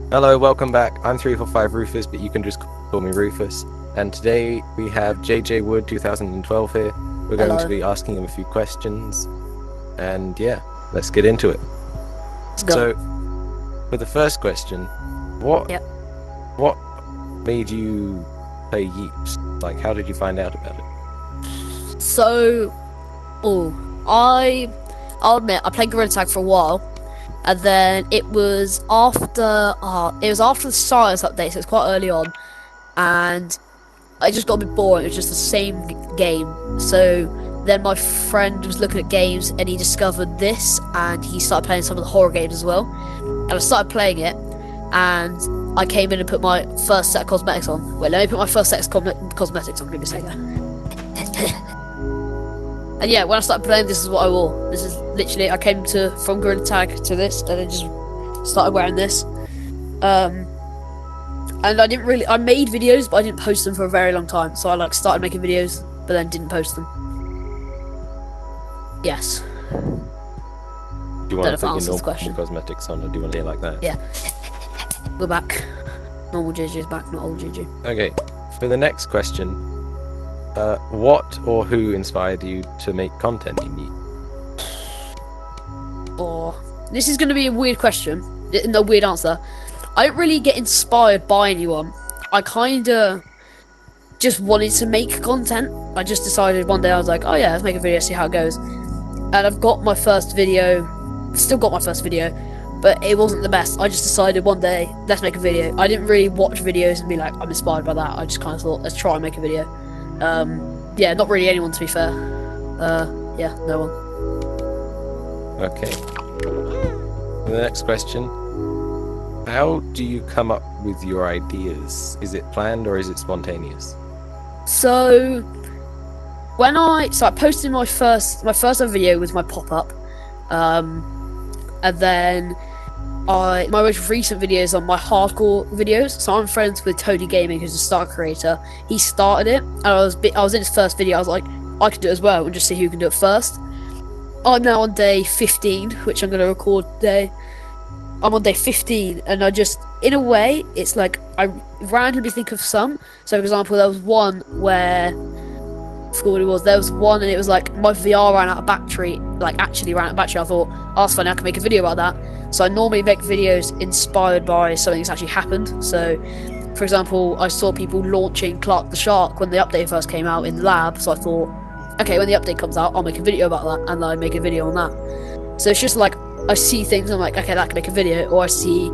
Hello, welcome back. I'm 345 Rufus, but you can just call me Rufus. And today we have JJ Wood 2012 here. We're going to be asking him a few questions. And yeah, let's get into it. Let's go. So, for the first question, what made you play Yeeps? Like, how did you find out about it? So, I'll admit I played Gorilla Tag for a while, and then it was after the science update, so it's quite early on, and I just got a bit bored. It was just the same game. So then my friend was looking at games, and he discovered this, and he started playing some of the horror games as well. And I started playing it, and I came in and put my first set of cosmetics on. Wait, let me put my first set of cosmetics on. Give me a second. And yeah, when I started playing, this is what I wore. This is literally, I came from Gorilla Tag to this, and then just started wearing this. And I made videos, but I didn't post them for a very long time. So I started making videos, but then didn't post them. Yes. Do you want to put your normal cosmetics on, or do you want to do it like that? Yeah. We're back. Normal JJ is back, not old JJ. Okay, for the next question, what or who inspired you to make content in Yeet? This is going to be a weird question. No, weird answer. I don't really get inspired by anyone. I kind of just wanted to make content. I just decided one day, I was like, oh yeah, let's make a video, see how it goes. And I've got my first video, still got my first video, but it wasn't the best. I just decided one day, let's make a video. I didn't really watch videos and be like, I'm inspired by that. I just kind of thought, let's try and make a video. Yeah, not really anyone, to be fair. Yeah, no one. Okay. The next question. How do you come up with your ideas? Is it planned or is it spontaneous? So I posted my first ever video with my pop-up, and then my most recent videos are my hardcore videos. So I'm friends with Toady Gaming, who's a star creator. He started it, and I was in his first video. I was like, I could do it as well, and just see who can do it first. I'm now on day 15, which I'm going to record today. I'm on day 15, and I just, in a way, it's like I randomly think of some. So, for example, there was one where, I forgot what it was. There was one, and it was like my VR ran out of battery. Like actually ran out of battery. I thought, oh, that's funny. I can make a video about that. So I normally make videos inspired by something that's actually happened. So, for example, I saw people launching Clark the Shark when the update first came out in the lab. So I thought, okay, when the update comes out, I'll make a video about that, and then I make a video on that. So it's just like, I see things, I'm like, okay, that can make a video, or I see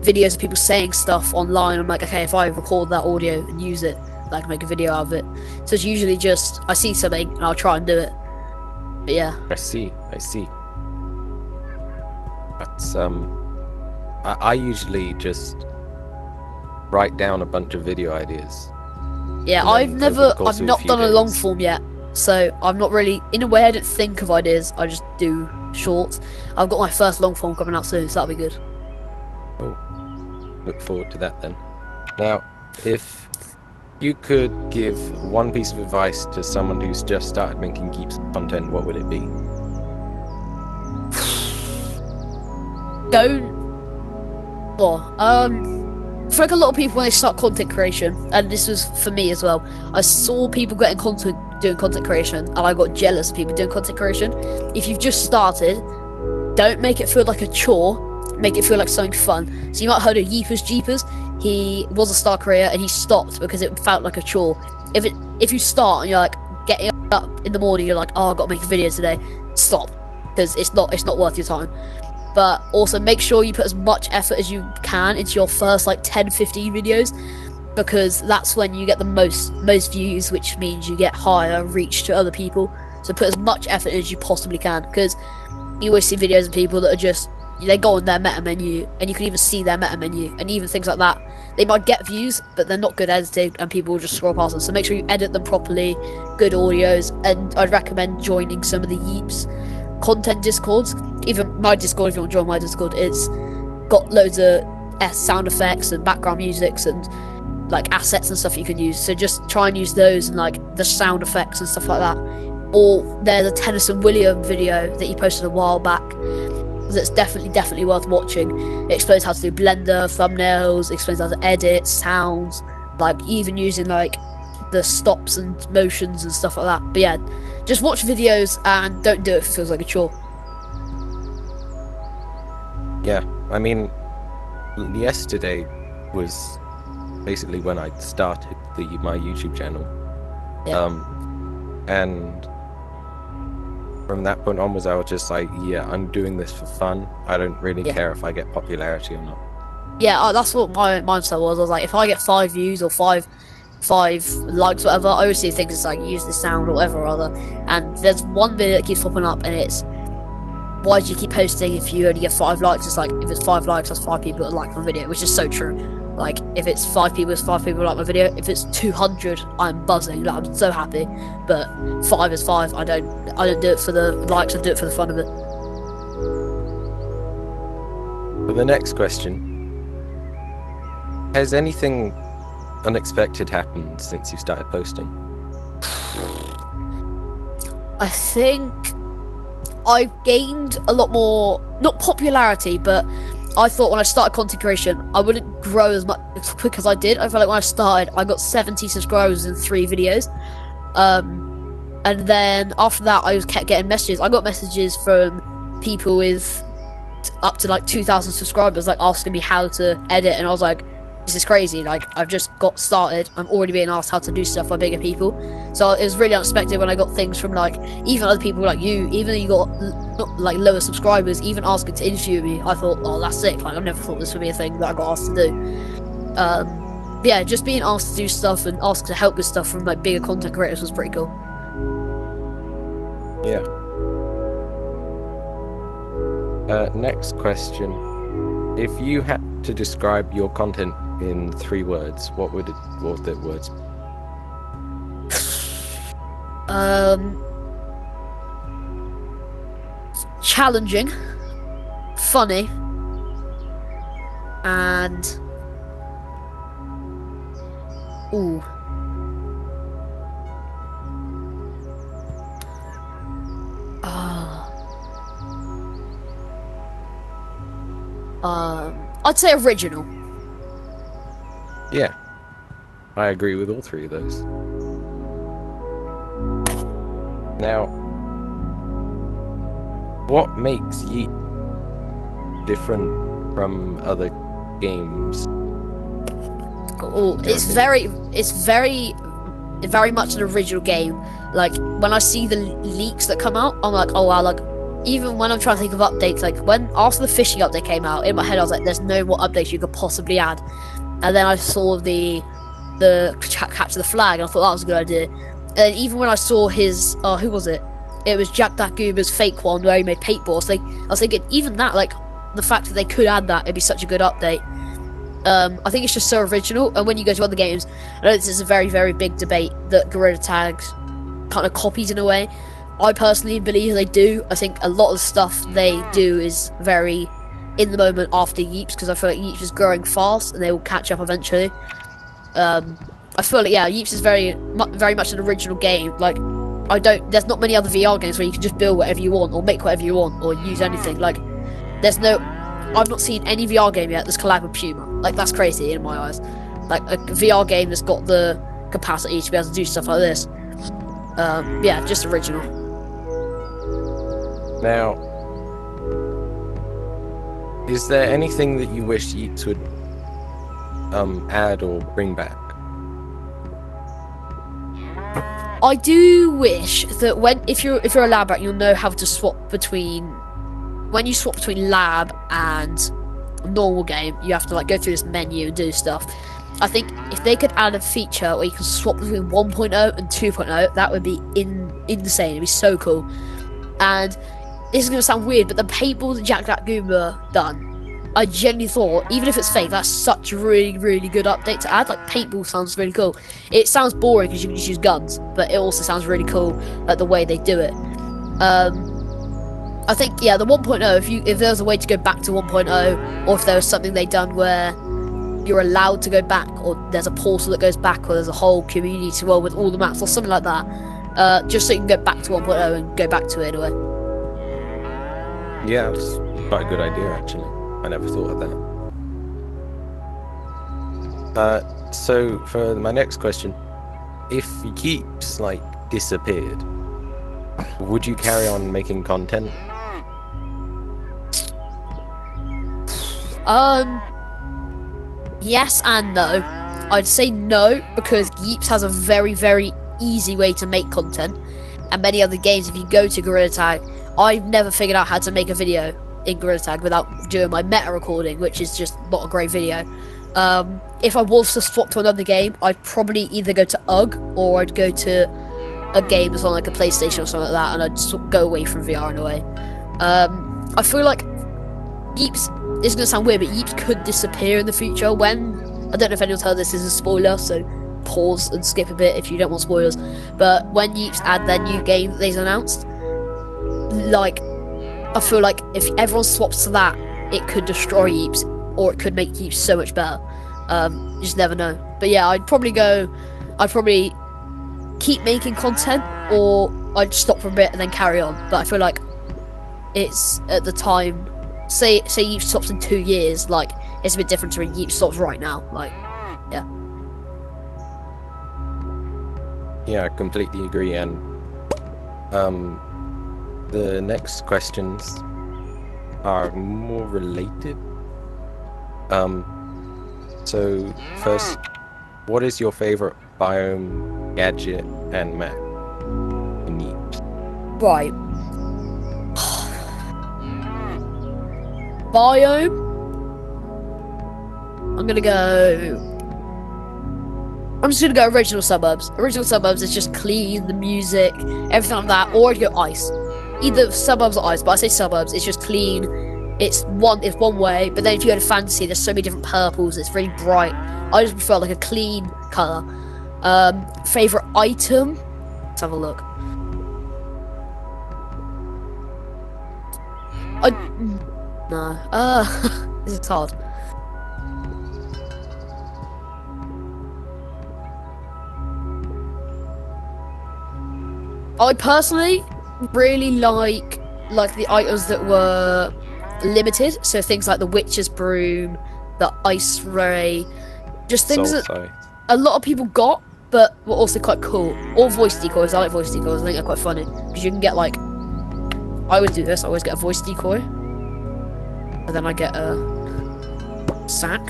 videos of people saying stuff online, I'm like, okay, if I record that audio and use it, I can make a video out of it. So it's usually just, I see something, and I'll try and do it. But yeah. I see. But, I usually just write down a bunch of video ideas. Yeah, I've not done a long form yet, so I'm not really, in a way I don't think of ideas, I just do shorts. I've got my first long form coming out soon, so that'll be good. Oh, look forward to that then. Now, if you could give one piece of advice to someone who's just started making Yeeps content, what would it be? I feel like a lot of people, when they start content creation, and this was for me as well, I saw people doing content creation, and I got jealous of people doing content creation. If you've just started, don't make it feel like a chore, make it feel like something fun. So you might have heard of Yeepers Jeepers. He was a star creator, and he stopped because it felt like a chore. If you start and you're like getting up in the morning, you're like, oh, I've got to make a video today, stop, because it's not worth your time. But also make sure you put as much effort as you can into your first like 10-15 videos, because that's when you get the most views, which means you get higher reach to other people. So put as much effort as you possibly can, because you always see videos of people that are just, they go on their meta menu, and you can even see their meta menu, and even things like that, they might get views, but they're not good edited, and people will just scroll past them. So make sure you edit them properly, good audios, and I'd recommend joining some of the Yeeps content discords. Even my Discord, if you want to join my Discord, it's got loads of sound effects and background musics and like assets and stuff you can use. So just try and use those and like the sound effects and stuff like that. Or there's a Tennyson William video that he posted a while back, that's definitely worth watching. It explains how to do Blender, thumbnails, explains how to edit, sounds, like even using like the stops and motions and stuff like that. But yeah, just watch videos and don't do it if it feels like a chore. Yeah, I mean, yesterday was basically when I started my YouTube channel. Yeah. And from that point onwards, I was just like, yeah, I'm doing this for fun. I don't really care if I get popularity or not. Yeah, that's what my mindset was. I was like, if I get 5 views or five likes, whatever, I always see things like use the sound or whatever or other. And there's one video that keeps popping up, and it's, why do you keep posting if you only get 5 likes? It's like, if it's 5 likes, that's 5 people that like my video, which is so true. Like, if it's 5 people, it's 5 people like my video. If it's 200, I'm buzzing. Like, I'm so happy. But 5 is 5. I don't do it for the likes. I do it for the fun of it. For the next question, has anything unexpected happened since you started posting? I think I've gained a lot more, not popularity, but I thought when I started content creation, I wouldn't grow as much as quick as I did. I felt like when I started, I got 70 subscribers in 3 videos. And then after that, I just kept getting messages. I got messages from people with up to like 2,000 subscribers, like asking me how to edit. And I was like, this is crazy. Like, I've just got started. I'm already being asked how to do stuff by bigger people. So it was really unexpected when I got things from like even other people like you, even though you got not like lower subscribers, even asking to interview me. I thought, oh, that's sick. Like, I've never thought this would be a thing that I got asked to do. Yeah, just being asked to do stuff and asked to help with stuff from like bigger content creators was pretty cool. Yeah. Next question. If you had to describe your content in 3 words, what would the words be? Challenging, funny, and I'd say original. Yeah, I agree with all 3 of those. Now, what makes Yeet different from other games? Oh, it's very much an original game. Like, when I see the leaks that come out, I'm like, oh wow, like, even when I'm trying to think of updates, like after the fishing update came out, in my head I was like, there's no more updates you could possibly add. And then I saw the capture the flag, and I thought that was a good idea. And even when I saw his, who was it? It was Jack That Goober's fake one where he made paintballs. Like, I was thinking, even that, like, the fact that they could add that, it'd be such a good update. I think it's just so original. And when you go to other games, I know this is a very, very big debate that Gorilla Tags kind of copies in a way. I personally believe they do. I think a lot of the stuff they do is very in the moment after Yeeps, because I feel like Yeeps is growing fast and they will catch up eventually. I feel like, yeah, Yeeps is very much an original game. Like, there's not many other VR games where you can just build whatever you want or make whatever you want or use anything. Like, I've not seen any VR game yet that's collabed with Puma. Like, that's crazy in my eyes. Like, a VR game that's got the capacity to be able to do stuff like this. Yeah, just original. Now, is there anything that you wish Yeets would add or bring back? I do wish that if you're a lab rat, you'll know how to swap between. When you swap between lab and normal game, you have to like go through this menu and do stuff. I think if they could add a feature where you can swap between 1.0 and 2.0, that would be insane. It'd be so cool. And this is going to sound weird, but the paintball that Jack That Goober done, I genuinely thought, even if it's fake, that's such a really, really good update to add. Like, paintball sounds really cool. It sounds boring because you can just use guns, but it also sounds really cool, like the way they do it. I think, yeah, the 1.0, if there was a way to go back to 1.0, or if there was something they done where you're allowed to go back, or there's a portal that goes back, or there's a whole community world with all the maps, or something like that, just so you can go back to 1.0 and go back to it in a way. Yeah, quite a good idea, actually. I never thought of that. So for my next question, if Yeeps like disappeared, would you carry on making content? Yes and no. I'd say no because Yeeps has a very, very easy way to make content, and many other games, if you go to Gorilla Tag, I've never figured out how to make a video in Gorilla Tag without doing my meta recording, which is just not a great video. If I was to swap to another game, I'd probably either go to UG or I'd go to a game that's on like a PlayStation or something like that, and I'd sort of go away from VR in a way. I feel like Yeeps, it's gonna sound weird, but Yeeps could disappear in the future when, I don't know if anyone's heard this is a spoiler, so pause and skip a bit if you don't want spoilers, but when Yeeps add their new game that they've announced, like, I feel like if everyone swaps to that, it could destroy Yeeps, or it could make Yeeps so much better. You just never know. But yeah, I'd probably keep making content, or I'd stop for a bit and then carry on. But I feel like it's at the time, say Yeeps stops in 2 years, like, it's a bit different to when Yeeps stops right now. Like, yeah. Yeah, I completely agree. And the next questions are more related. So first, what is your favorite biome, gadget, and map in Yeeps? Right. Biome. I'm just gonna go original suburbs. Original suburbs is just clean, the music, everything like that. Or I'd go ice. Either suburbs or ice, but I say suburbs. It's just clean. It's one way. But then if you go to fantasy, there's so many different purples. It's really bright. I just prefer like a clean color. Favorite item. Let's have a look. This is hard. I personally really like the items that were limited, so things like the Witch's Broom, the Ice Ray, just things that a lot of people got, but were also quite cool. Or voice decoys. I like voice decoys. I think they're quite funny because you can get like, I always do this. I always get a voice decoy, and then I get a sack,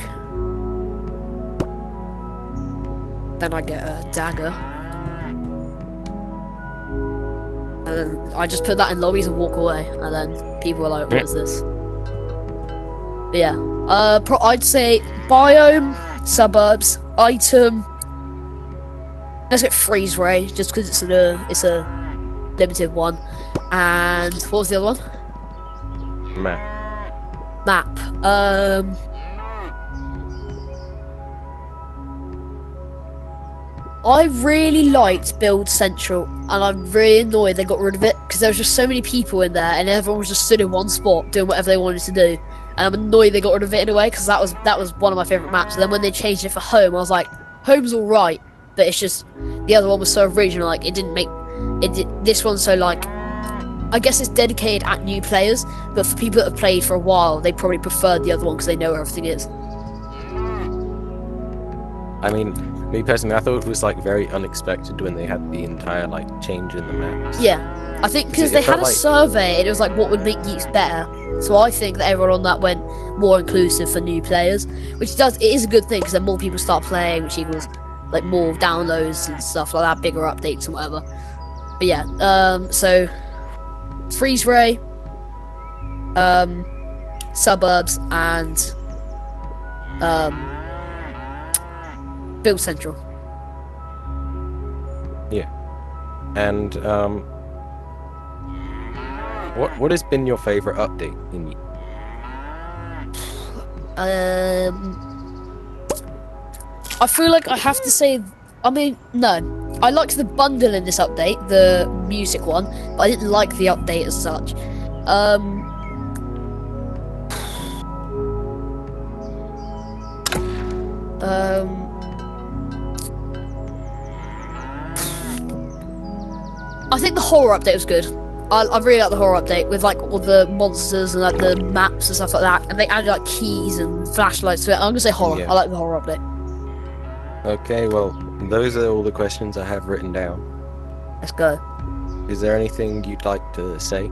then I get a dagger. And then I just put that in lobbies and walk away, and then people are like, "What is this?" But yeah, I'd say biome, suburbs, item. Let's get freeze ray, just because it's a limited one. And what was the other one? Map. I really liked Build Central, and I'm really annoyed they got rid of it because there was just so many people in there, and everyone was just stood in one spot doing whatever they wanted to do. And I'm annoyed they got rid of it in a way because that was one of my favourite maps. And then when they changed it for home, I was like, home's all right, but it's just the other one was so original. Like this one's so like, I guess it's dedicated at new players, but for people that have played for a while, they probably preferred the other one because they know where everything is. I mean, me personally, I thought it was like very unexpected when they had the entire like change in the maps. Yeah, I think because they had a survey and it was like what would make Yeeps better. So I think that everyone on that went more inclusive for new players, which it is a good thing because then more people start playing, which equals like more downloads and stuff like that, bigger updates and whatever. But yeah, so freeze ray, suburbs, and Build Central. Yeah. And what has been your favorite update in Yeeps? I feel like I have to say, I mean, no. I liked the bundle in this update, the music one, but I didn't like the update as such. I think the horror update was good. I really like the horror update with like all the monsters and like the maps and stuff like that, and they added like keys and flashlights to it. I'm gonna say horror. Yeah. I like the horror update. Okay, well, those are all the questions I have written down. Let's go. Is there anything you'd like to say?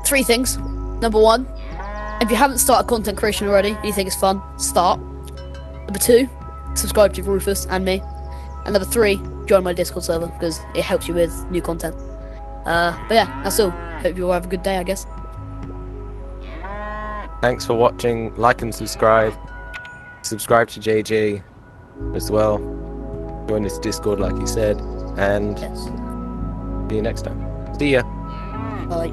3 things. Number 1, if you haven't started content creation already and you think it's fun, start. Number 2, subscribe to Rufus and me. And number 3, join my Discord server because it helps you with new content. But yeah, that's all. Hope you all have a good day, I guess. Thanks for watching. Like and subscribe. Subscribe to JJ as well. Join this Discord like you said. And Yes. see you next time. See ya. Bye.